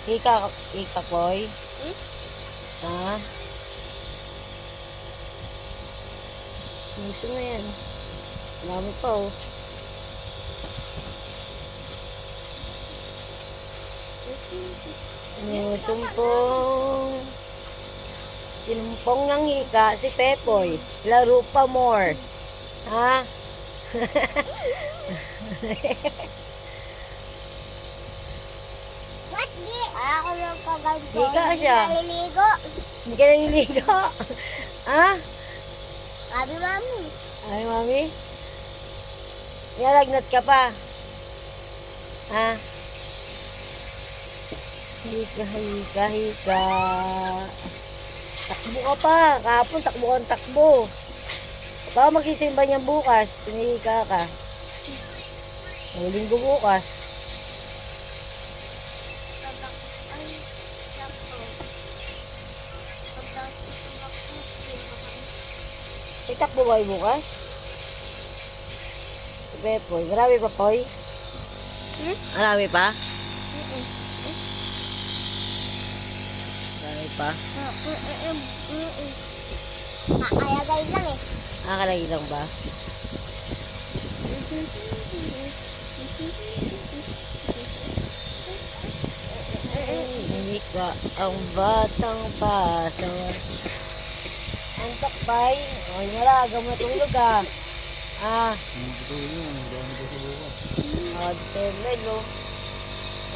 Ika, Koy. Ha? Gusto na yan. Dami pa, oh. Sinumpong ng hika si Pepoy. Laro pa more. Ha? What di? Ako lang kaganto. Hika siya. Naliligo. Hindi ka naliligo. Ha? Sabi mami. Ay, mami? Nalagnat ka pa. Ha? Hika, hika, hika. Takbo ka pa. Kahapon, takbo kang takbo. Baka magsisimba niyan bukas. Pinihika ka. Linggo bukas. Ay, sakto. Itakbo ba yung bukas? Pepoy. Marami pa, Poy? Marami pa? Marami pa? Ayagay lang eh. Kalagi lang ba? Hika ang batang paso. Ang takpay. O, nalaga mo natulog ah. ML oh.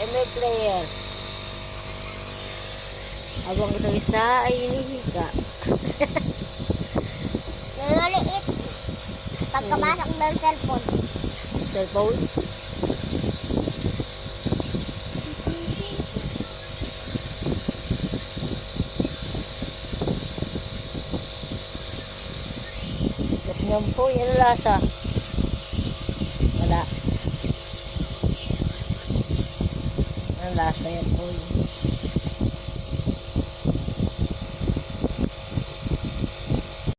ML player. Habang ito isa ay hinihika. Naliit. Pagkamasok ng cellphone. Cellphone? Yan po, yan lasa. Wala. Ang lasa yan po.